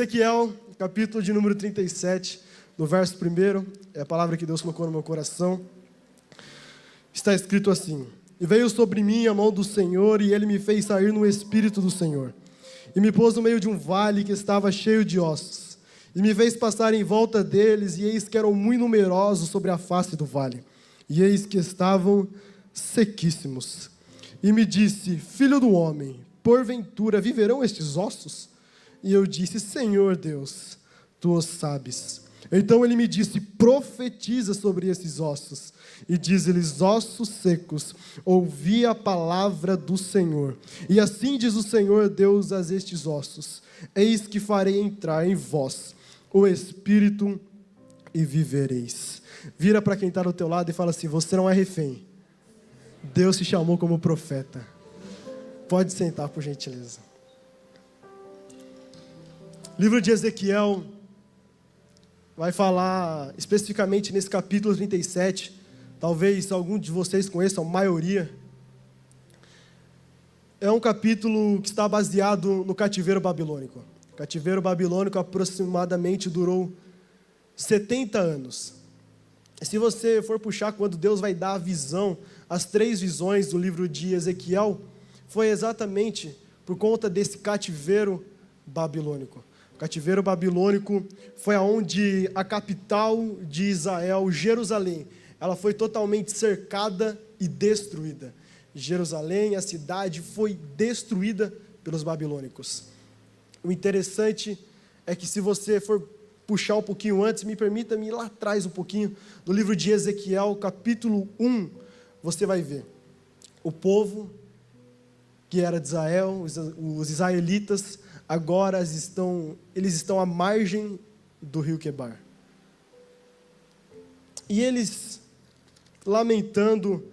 Ezequiel, capítulo de número 37, no verso 1, é a palavra que Deus colocou no meu coração. Está escrito assim: E veio sobre mim a mão do Senhor, e Ele me fez sair no Espírito do Senhor. E me pôs no meio de um vale que estava cheio de ossos. E me fez passar em volta deles, e eis que eram muito numerosos sobre a face do vale. E eis que estavam sequíssimos. E me disse: Filho do homem, porventura viverão estes ossos? E eu disse: Senhor Deus, Tu o sabes. Então ele me disse: profetiza sobre esses ossos, e diz-lhes: ossos secos, ouvi a palavra do Senhor. E assim diz o Senhor Deus a estes ossos: eis que farei entrar em vós o Espírito e vivereis. Vira para quem está do teu lado e fala assim: você não é refém, Deus te chamou como profeta. Pode sentar, por gentileza. Livro de Ezequiel vai falar especificamente nesse capítulo 37, talvez algum de vocês conheçam, a maioria. É um capítulo que está baseado no cativeiro babilônico. O cativeiro babilônico aproximadamente durou 70 anos. E se você for puxar quando Deus vai dar a visão, as 3 visões do livro de Ezequiel, foi exatamente por conta desse cativeiro babilônico. O cativeiro babilônico foi aonde a capital de Israel, Jerusalém, ela foi totalmente cercada e destruída. Jerusalém, a cidade, foi destruída pelos babilônicos. O interessante é que se você for puxar um pouquinho antes, me permita-me ir lá atrás um pouquinho, no livro de Ezequiel, capítulo 1, você vai ver o povo que era de Israel, os israelitas, agora eles estão à margem do rio Quebar. E eles, lamentando,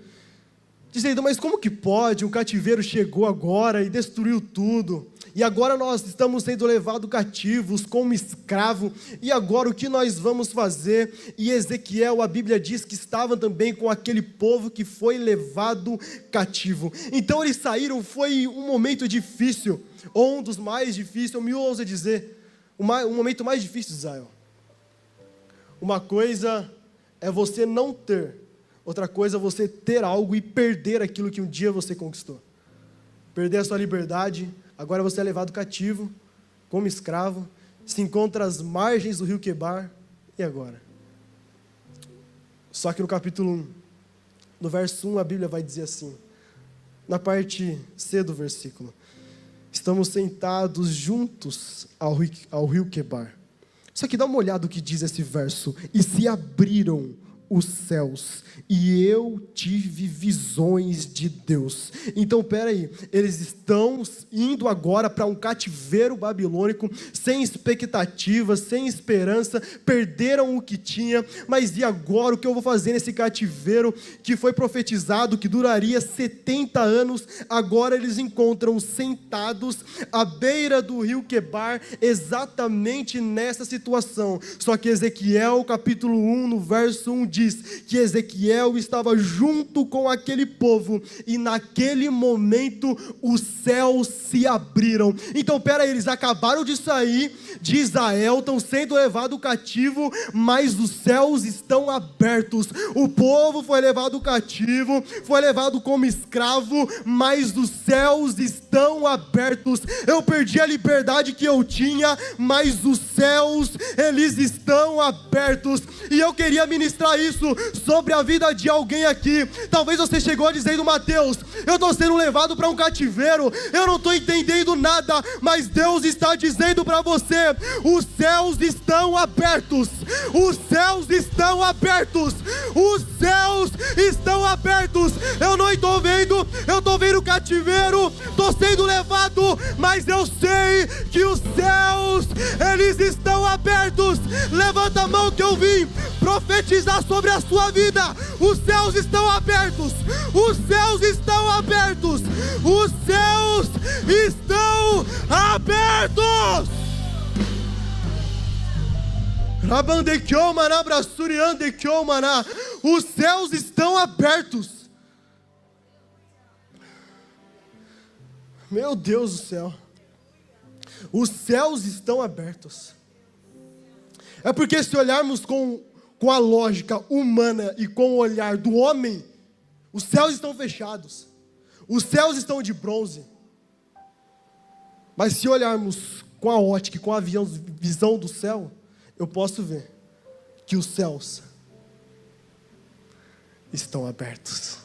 dizendo: mas como que pode? O cativeiro chegou agora e destruiu tudo. E agora nós estamos sendo levados cativos como escravo. E agora o que nós vamos fazer? E Ezequiel, a Bíblia diz que estava também com aquele povo que foi levado cativo. Então eles saíram, foi um momento difícil, ou um dos mais difíceis, eu me ouso dizer, o momento mais difícil de Israel. Uma coisa é você não ter, outra coisa é você ter algo e perder aquilo que um dia você conquistou. Perder a sua liberdade. Agora você é levado cativo, como escravo, se encontra às margens do rio Quebar, e agora? Só que no capítulo 1, no verso 1, a Bíblia vai dizer assim, na parte C do versículo: estamos sentados juntos ao rio Quebar. Só que dá uma olhada no que diz esse verso: e se abriram os céus, e eu tive visões de Deus. Então, peraí, eles estão indo agora para um cativeiro babilônico, sem expectativa, sem esperança, perderam o que tinha, mas e agora? O que eu vou fazer nesse cativeiro que foi profetizado, que duraria 70 anos, agora eles encontram sentados à beira do rio Quebar, exatamente nessa situação. Só que Ezequiel, capítulo 1, no verso 1, diz que Ezequiel estava junto com aquele povo, e naquele momento os céus se abriram. Então peraí, eles acabaram de sair de Israel, estão sendo levados cativo, mas os céus estão abertos. O povo foi levado cativo, foi levado como escravo, mas os céus estão abertos. Eu perdi a liberdade que eu tinha, mas os céus, eles estão abertos. E eu queria ministrar isso sobre a vida de alguém aqui. Talvez você chegou dizendo: Mateus, eu estou sendo levado para um cativeiro, eu não estou entendendo nada, mas Deus está dizendo para você: os céus estão abertos, os céus estão abertos, os céus estão abertos. Eu não estou vendo, eu estou vendo o cativeiro, estou sendo levado, mas eu sei que os céus, eles estão abertos. Levanta a mão que eu vim profetizar sobre a sua vida. Os céus estão abertos, os céus estão abertos, os céus estão abertos. Os céus estão abertos. Meu Deus do céu. Os céus estão abertos. É porque se olharmos com a lógica humana e com o olhar do homem, os céus estão fechados. Os céus estão de bronze. Mas se olharmos com a ótica, com a visão do céu, eu posso ver que os céus estão abertos.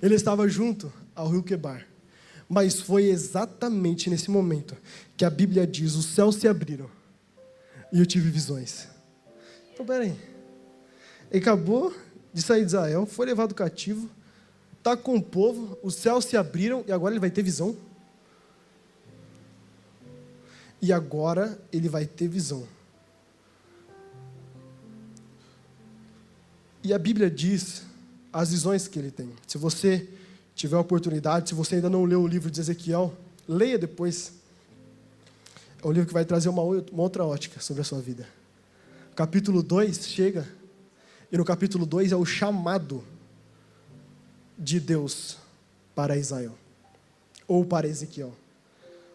Ele estava junto ao rio Quebar, mas foi exatamente nesse momento que a Bíblia diz: os céus se abriram e eu tive visões. Então, peraí, ele acabou de sair de Israel, foi levado cativo, está com o povo, os céus se abriram e agora ele vai ter visão? E agora ele vai ter visão. E a Bíblia diz as visões que ele tem. Se você tiver oportunidade, se você ainda não leu o livro de Ezequiel, leia depois. É um livro que vai trazer uma outra ótica sobre a sua vida. Capítulo 2 chega, e no capítulo 2 é o chamado de Deus para Israel, ou para Ezequiel.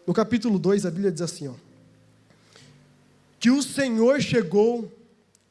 No capítulo 2 a Bíblia diz assim, que o Senhor chegou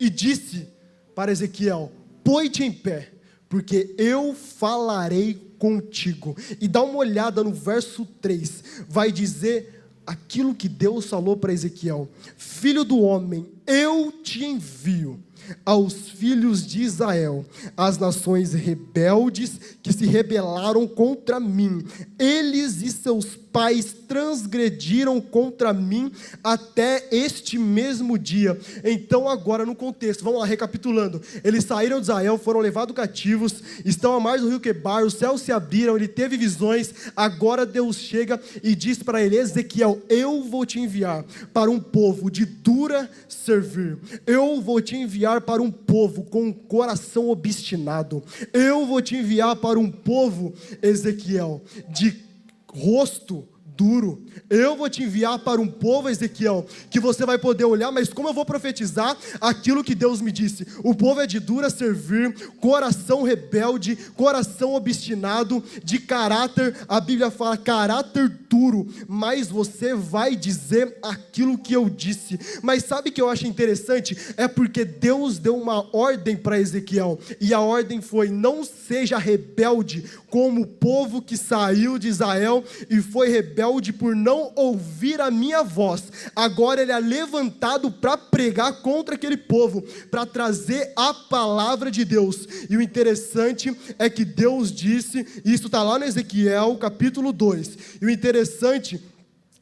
e disse para Ezequiel: põe-te em pé, porque eu falarei contigo. E dá uma olhada no verso 3, vai dizer aquilo que Deus falou para Ezequiel: filho do homem, eu te envio aos filhos de Israel, as nações rebeldes que se rebelaram contra mim. Eles e seus pais transgrediram contra mim até este mesmo dia. Então agora no contexto, vamos lá, recapitulando. Eles saíram de Israel, foram levados cativos, estão à margem do rio Quebar, os céus se abriram, ele teve visões. Agora Deus chega e diz para ele: Ezequiel, eu vou te enviar para um povo de dura servir. Eu vou te enviar para um povo com um coração obstinado. Eu vou te enviar para um povo, Ezequiel, de rosto duro. Eu vou te enviar para um povo, Ezequiel, que você vai poder olhar, mas como eu vou profetizar aquilo que Deus me disse? O povo é de dura servir, coração rebelde, coração obstinado, de caráter, a Bíblia fala caráter duro, mas você vai dizer aquilo que eu disse. Mas sabe o que eu acho interessante? É porque Deus deu uma ordem para Ezequiel, e a ordem foi: não seja rebelde como o povo que saiu de Israel e foi rebelde por não ouvir a minha voz. Agora ele é levantado para pregar contra aquele povo, para trazer a palavra de Deus. E o interessante é que Deus disse, e isso está lá no Ezequiel capítulo 2, e o interessante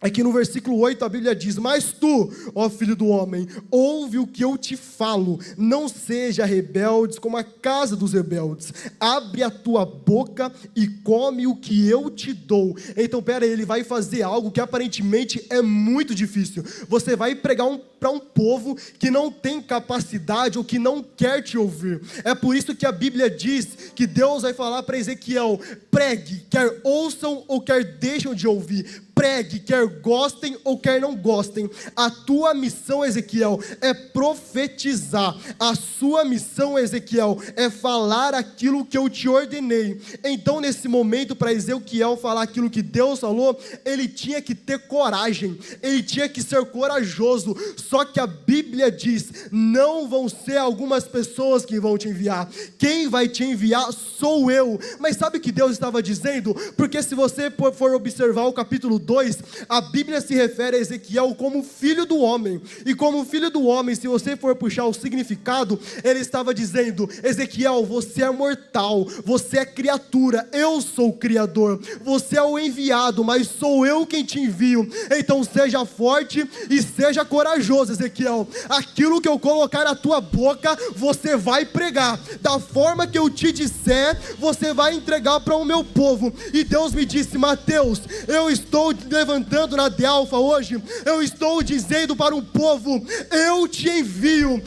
é que no versículo 8 a Bíblia diz: mas tu, ó filho do homem, ouve o que eu te falo, não seja rebeldes como a casa dos rebeldes, abre a tua boca e come o que eu te dou. Então pera aí, ele vai fazer algo que aparentemente é muito difícil. Você vai pregar para um povo que não tem capacidade ou que não quer te ouvir. É por isso que a Bíblia diz que Deus vai falar para Ezequiel: pregue, quer ouçam ou quer deixam de ouvir. Pregue, quer gostem ou quer não gostem. A tua missão, Ezequiel, é profetizar. A sua missão, Ezequiel, é falar aquilo que eu te ordenei. Então nesse momento, para Ezequiel falar aquilo que Deus falou, ele tinha que ter coragem, ele tinha que ser corajoso. Só que a Bíblia diz: não vão ser algumas pessoas que vão te enviar, quem vai te enviar sou eu. Mas sabe o que Deus estava dizendo? Porque se você for observar o capítulo 2, a Bíblia se refere a Ezequiel como filho do homem, e como filho do homem, se você for puxar o significado, ele estava dizendo: Ezequiel, você é mortal, você é criatura, eu sou o Criador, você é o enviado, mas sou eu quem te envio. Então seja forte e seja corajoso, Ezequiel. Aquilo que eu colocar na tua boca, você vai pregar, da forma que eu te disser, você vai entregar para o meu povo. E Deus me disse: Mateus, eu estou levantando na de Alfa hoje, eu estou dizendo para um povo: eu te envio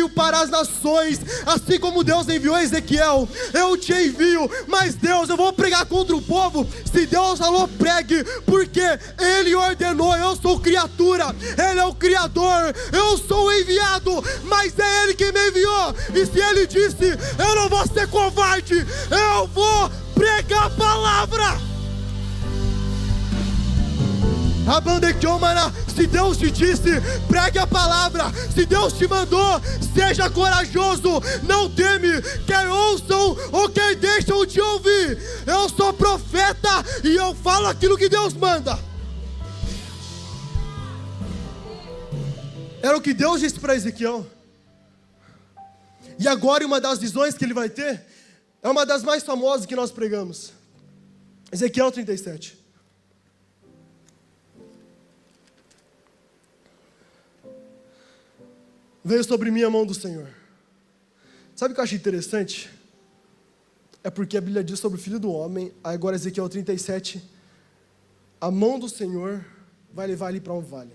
para as nações, assim como Deus enviou Ezequiel, eu te envio. Mas Deus, eu vou pregar contra o povo? Se Deus falou pregue, porque Ele ordenou, eu sou criatura, Ele é o Criador, eu sou o enviado, mas é Ele que me enviou, e se Ele disse, eu não vou ser covarde, eu vou pregar a palavra. Se Deus te disse, pregue a palavra. Se Deus te mandou, seja corajoso. Não teme, quer ouçam ou quer deixam de ouvir. Eu sou profeta e eu falo aquilo que Deus manda. Era o que Deus disse para Ezequiel. E agora uma das visões que ele vai ter é uma das mais famosas que nós pregamos. Ezequiel 37. Veio sobre mim a mão do Senhor. Sabe o que eu acho interessante? É porque a Bíblia diz sobre o Filho do Homem. Agora Ezequiel 37. A mão do Senhor vai levar ele para um vale.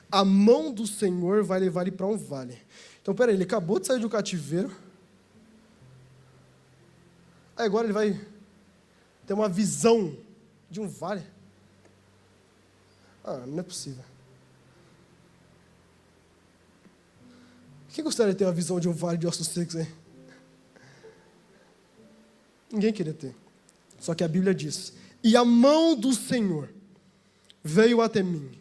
A mão do Senhor vai levar ele para um vale. Então, peraí, ele acabou de sair do cativeiro. Aí agora ele vai ter uma visão de um vale. Não é possível. Quem gostaria de ter uma visão de um vale de ossos secos, hein? Ninguém queria ter. Só que a Bíblia diz: e a mão do Senhor veio até mim,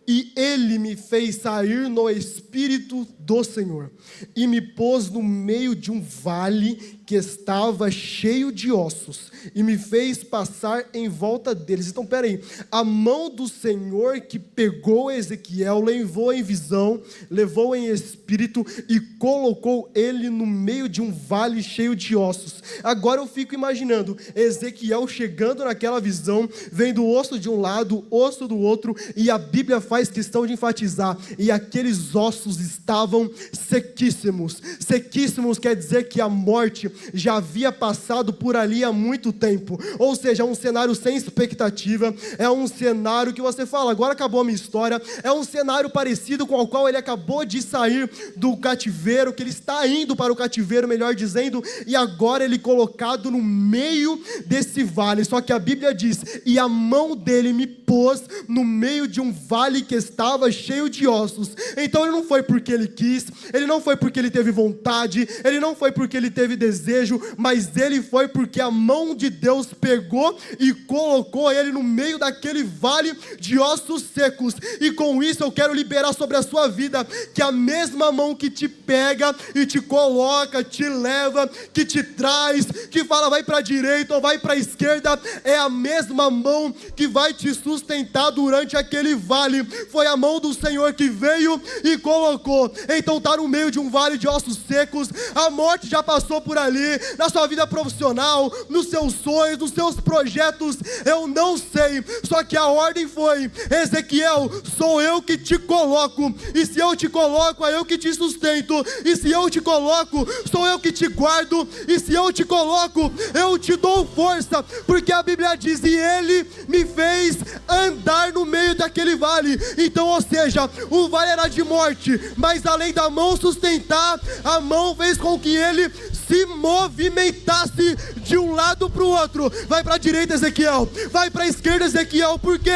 e Ele me fez sair no Espírito do Senhor, e me pôs no meio de um vale que estava cheio de ossos, e me fez passar em volta deles. Então, peraí, a mão do Senhor que pegou Ezequiel, levou em visão, levou em espírito, e colocou ele no meio de um vale cheio de ossos. Agora eu fico imaginando, Ezequiel chegando naquela visão, vendo osso de um lado, osso do outro, e a Bíblia faz questão de enfatizar, e aqueles ossos estavam sequíssimos. Sequíssimos quer dizer que a morte já havia passado por ali há muito tempo. Ou seja, é um cenário sem expectativa, é um cenário que você fala, agora acabou a minha história. É um cenário parecido com o qual ele acabou de sair do cativeiro, que ele está indo para o cativeiro, melhor dizendo, e agora ele colocado no meio desse vale. Só que a Bíblia diz, e a mão dele me pôs no meio de um vale que estava cheio de ossos. Então ele não foi porque ele quis, ele não foi porque ele teve vontade, ele não foi porque ele teve desejo, mas ele foi porque a mão de Deus pegou e colocou ele no meio daquele vale de ossos secos. E com isso eu quero liberar sobre a sua vida, que a mesma mão que te pega e te coloca, te leva, que te traz, que fala vai para a direita ou vai para a esquerda, é a mesma mão que vai te sustentar durante aquele vale. Foi a mão do Senhor que veio e colocou. Então está no meio de um vale de ossos secos, a morte já passou por ali, na sua vida profissional, nos seus sonhos, nos seus projetos, eu não sei, só que a ordem foi, Ezequiel, sou eu que te coloco, e se eu te coloco, é eu que te sustento, e se eu te coloco, sou eu que te guardo, e se eu te coloco, eu te dou força, porque a Bíblia diz, e ele me fez andar no meio daquele vale. Então, ou seja, o vale era de morte, mas além da mão sustentar, a mão fez com que ele se movimentasse de um lado para o outro. Vai para a direita, Ezequiel, vai para a esquerda, Ezequiel, porque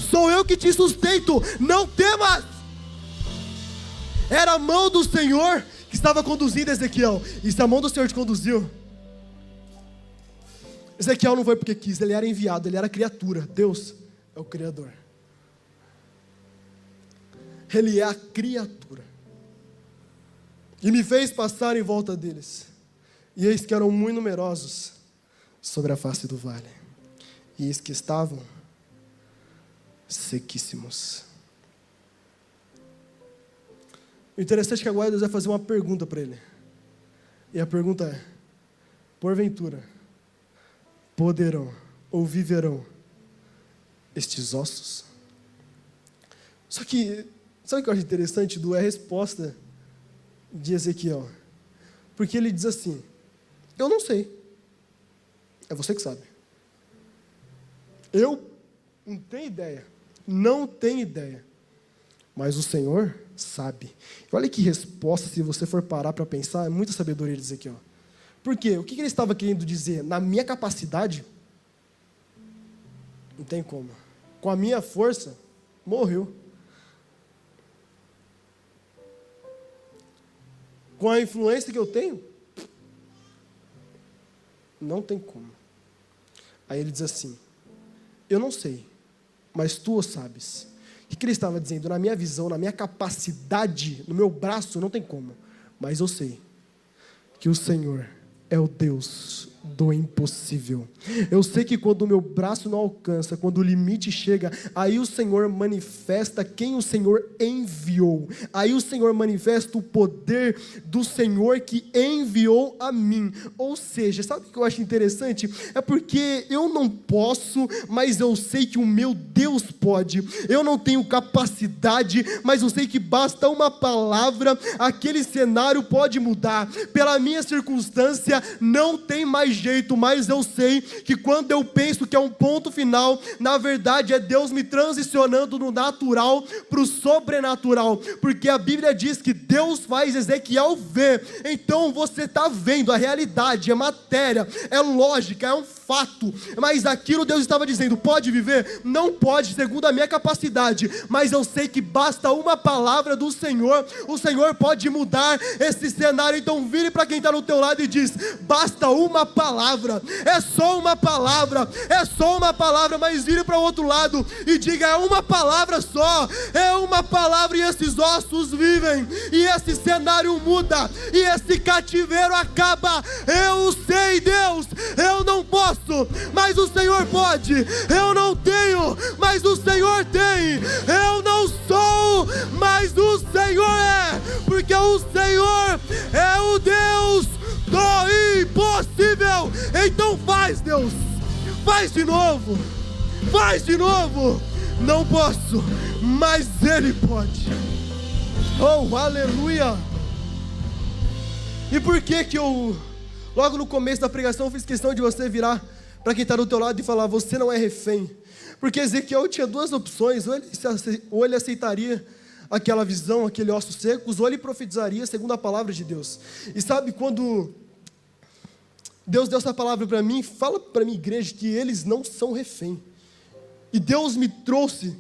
sou eu que te sustento, não temas. Era a mão do Senhor que estava conduzindo Ezequiel. E se a mão do Senhor te conduziu, Ezequiel não foi porque quis, ele era enviado, ele era criatura. Deus é o Criador, ele é a criatura. E me fez passar em volta deles, e eis que eram muito numerosos sobre a face do vale, e eis que estavam sequíssimos. O interessante é que agora Deus vai fazer uma pergunta para ele, e a pergunta é, porventura, poderão ou viverão estes ossos? Só que, sabe o que eu acho interessante, é a resposta de Ezequiel, porque ele diz assim, eu não sei, é você que sabe, eu não tenho ideia, mas o Senhor sabe. Olha que resposta, se você for parar para pensar, é muita sabedoria de Ezequiel. Por quê? O que ele estava querendo dizer? Na minha capacidade, não tem como, com a minha força, morreu. Com a influência que eu tenho, não tem como. Aí ele diz assim, eu não sei, mas tu o sabes. O que ele estava dizendo? Na minha visão, na minha capacidade, no meu braço, não tem como. Mas eu sei que o Senhor é o Deus do impossível. Eu sei que quando o meu braço não alcança, quando o limite chega, aí o Senhor manifesta quem o Senhor enviou. Aí o Senhor manifesta o poder do Senhor que enviou a mim. Ou seja, sabe o que eu acho interessante? É porque eu não posso, mas eu sei que o meu Deus pode. Eu não tenho capacidade, mas eu sei que basta uma palavra, aquele cenário pode mudar. Pela minha circunstância, não tem mais jeito, mas eu sei que quando eu penso que é um ponto final, na verdade é Deus me transicionando do natural para o sobrenatural, porque a Bíblia diz que Deus faz Ezequiel ver. Então você está vendo a realidade, é matéria, é lógica, é um fato, mas aquilo Deus estava dizendo, pode viver? Não pode, segundo a minha capacidade, mas eu sei que basta uma palavra do Senhor, o Senhor pode mudar esse cenário. Então vire para quem está no teu lado e diz, basta uma palavra, é só uma palavra, é só uma palavra, mas vire para o outro lado e diga, é uma palavra só, é uma palavra e esses ossos vivem, e esse cenário muda, e esse cativeiro acaba. Eu sei, Deus, eu não posso, mas o Senhor pode. Eu não tenho, mas o Senhor tem. Eu não sou, mas o Senhor é, porque o Senhor é o Deus do impossível. Então faz, Deus, faz de novo, faz de novo. Não posso, mas Ele pode. Oh, aleluia. E por que eu, logo no começo da pregação, fiz questão de você virar para quem está do teu lado e falar, você não é refém? Porque Ezequiel tinha duas opções, ou ele aceitaria aquela visão, aquele ossos secos, ou ele profetizaria segundo a palavra de Deus. E sabe, quando Deus deu essa palavra para mim, fala para a minha igreja que eles não são refém. E Deus me trouxe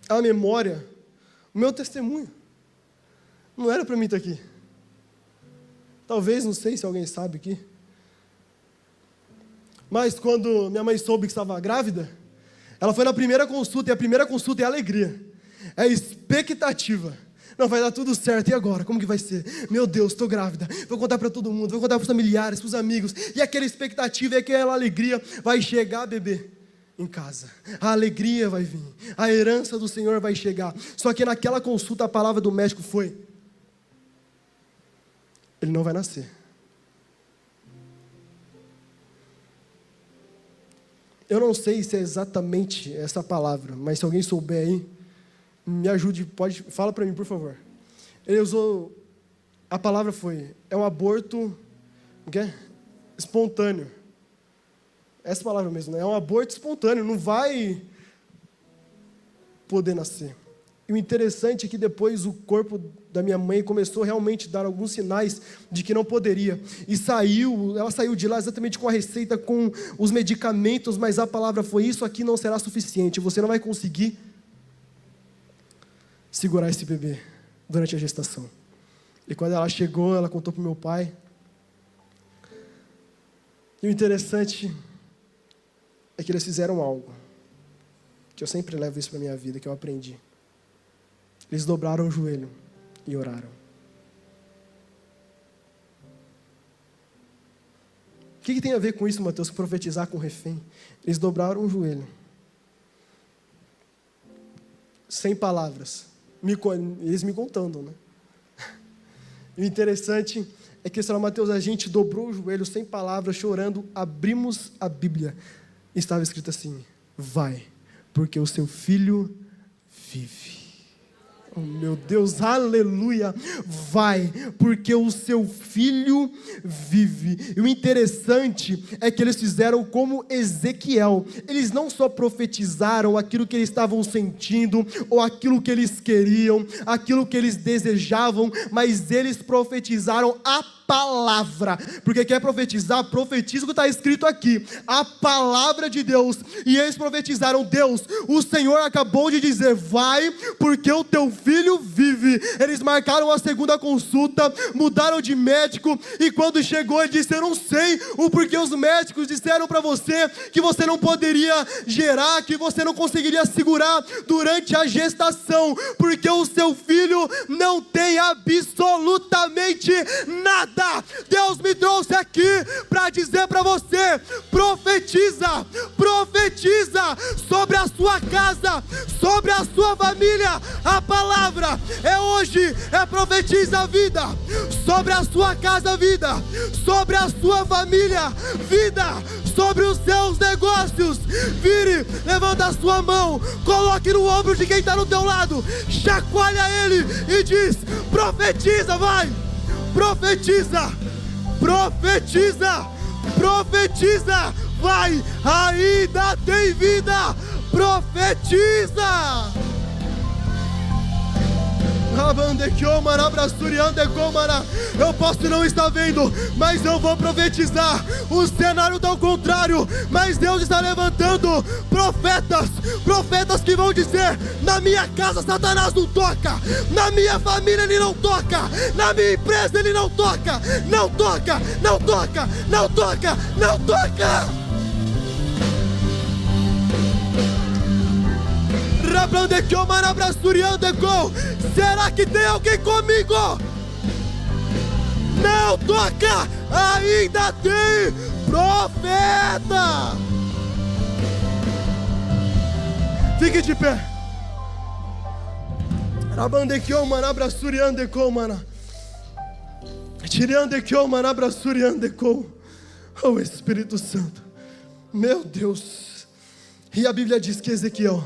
à memória o meu testemunho. Não era para mim estar aqui. Talvez, não sei se alguém sabe aqui. Mas quando minha mãe soube que estava grávida, ela foi na primeira consulta, e a primeira consulta é alegria, é expectativa. Não, vai dar tudo certo, e agora? Como que vai ser? Meu Deus, estou grávida, vou contar para todo mundo, vou contar para os familiares, para os amigos, e aquela expectativa, e aquela alegria, vai chegar bebê em casa, a alegria vai vir, a herança do Senhor vai chegar. Só que naquela consulta a palavra do médico foi, ele não vai nascer. Eu não sei se é exatamente essa palavra, mas se alguém souber aí, me ajude, fala para mim, por favor. Ele usou, a palavra foi, é um aborto, o que é? Espontâneo. Essa palavra mesmo, né? É um aborto espontâneo, não vai poder nascer. E o interessante é que depois o corpo da minha mãe começou realmente a dar alguns sinais de que não poderia. E ela saiu de lá exatamente com a receita, com os medicamentos, mas a palavra foi, isso aqui não será suficiente, você não vai conseguir segurar esse bebê durante a gestação. E quando ela chegou, ela contou para o meu pai. E o interessante é que eles fizeram algo, que eu sempre levo isso para a minha vida, que eu aprendi. Eles dobraram o joelho e oraram. O que tem a ver com isso, Mateus? Profetizar com refém. Eles dobraram o joelho. Sem palavras. Eles me contando, né? E o interessante é que, Senhor Mateus, a gente dobrou o joelho sem palavras, chorando, abrimos a Bíblia. Estava escrito assim, vai, porque o seu filho vive. Oh, meu Deus, aleluia, vai, porque o seu filho vive. E o interessante é que eles fizeram como Ezequiel, eles não só profetizaram aquilo que eles estavam sentindo, ou aquilo que eles queriam, aquilo que eles desejavam, mas eles profetizaram a palavra, porque quer profetizar, profetiza o que está escrito aqui, a palavra de Deus. E eles profetizaram, Deus, o Senhor acabou de dizer, vai, porque o teu filho vive. Eles marcaram a segunda consulta, mudaram de médico, e quando chegou ele disse: eu não sei o porquê os médicos disseram para você que você não poderia gerar, que você não conseguiria segurar durante a gestação, porque o seu filho não tem absolutamente nada. Deus me trouxe aqui para dizer para você: profetiza, profetiza sobre a sua casa, sobre a sua família. A palavra é hoje, profetiza a vida sobre a sua casa, vida sobre a sua família, vida sobre os seus negócios. Vire, levanta a sua mão, coloque no ombro de quem está no teu lado, chacoalha ele e diz: profetiza, vai, profetiza, profetiza, profetiza, vai, ainda tem vida, profetiza. Eu posso não estar vendo, mas eu vou profetizar. O cenário está ao contrário, mas Deus está levantando profetas, profetas que vão dizer: na minha casa Satanás não toca, na minha família ele não toca, na minha empresa ele não toca, não toca, não toca, não toca, não toca. Será que tem alguém comigo? Não toca, ainda tem profeta. Fique de pé. Oh, Espírito Santo, meu Deus. E a Bíblia diz que Ezequiel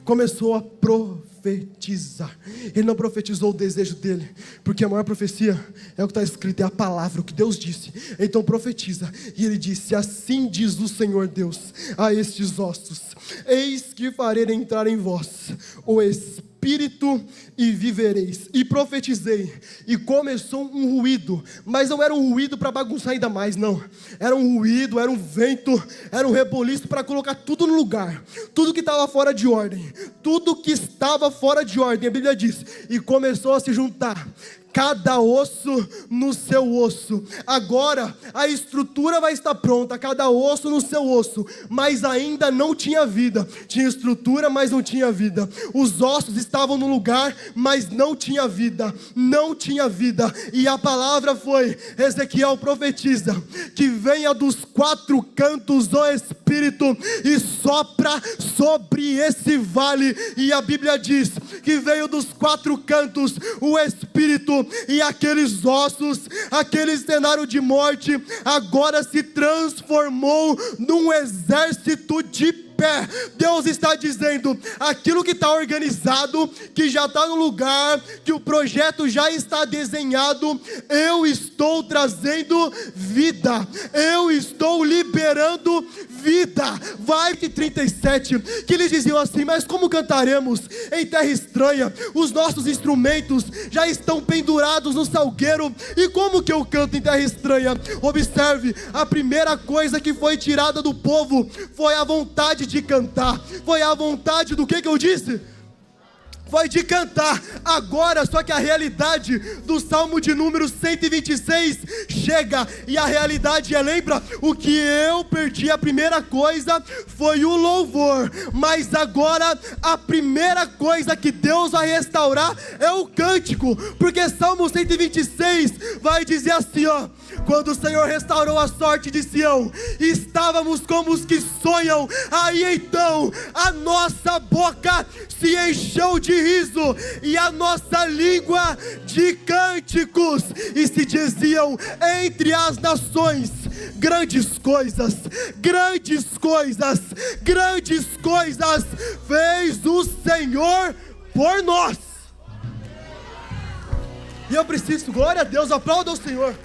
começou a profetizar. Ele não profetizou o desejo dele, porque a maior profecia é o que está escrito, é a palavra, o que Deus disse. Então profetiza. E ele disse: assim diz o Senhor Deus a estes ossos: eis que farei entrar em vós o Espírito e vivereis. E profetizei, e começou um ruído, mas não era um ruído para bagunçar ainda mais, não. Era um ruído, era um vento, era um reboliço para colocar tudo no lugar, tudo que estava fora de ordem, tudo que estava fora de ordem. A Bíblia diz: e começou a se juntar cada osso no seu osso. Agora a estrutura vai estar pronta, cada osso no seu osso, mas ainda não tinha vida. Tinha estrutura, mas não tinha vida. Os ossos estavam no lugar, mas não tinha vida, não tinha vida. E a palavra foi: Ezequiel profetiza que venha dos quatro cantos o Espírito e sopra sobre esse vale. E a Bíblia diz que veio dos quatro cantos o Espírito, e aqueles ossos, aquele cenário de morte, agora se transformou num exército de pé. Deus está dizendo: aquilo que está organizado, que já está no lugar, que o projeto já está desenhado, eu estou trazendo vida, eu estou liberando vida. Vai de 37, que eles diziam assim: mas como cantaremos em terra estranha? Os nossos instrumentos já estão pendurados no salgueiro, e como que eu canto em terra estranha? Observe, a primeira coisa que foi tirada do povo foi a vontade de cantar. Foi a vontade do que eu disse? Foi de cantar. Agora, só que a realidade do Salmo de número 126 chega, e a realidade é: lembra, o que eu perdi, a primeira coisa foi o louvor, mas agora a primeira coisa que Deus vai restaurar é o cântico, porque Salmo 126 vai dizer assim, ó: quando o Senhor restaurou a sorte de Sião, estávamos como os que sonham. Aí então a nossa boca se encheu de riso e a nossa língua de cânticos, e se diziam entre as nações: grandes coisas, grandes coisas, grandes coisas fez o Senhor por nós. E eu preciso, glória a Deus, aplauda o Senhor.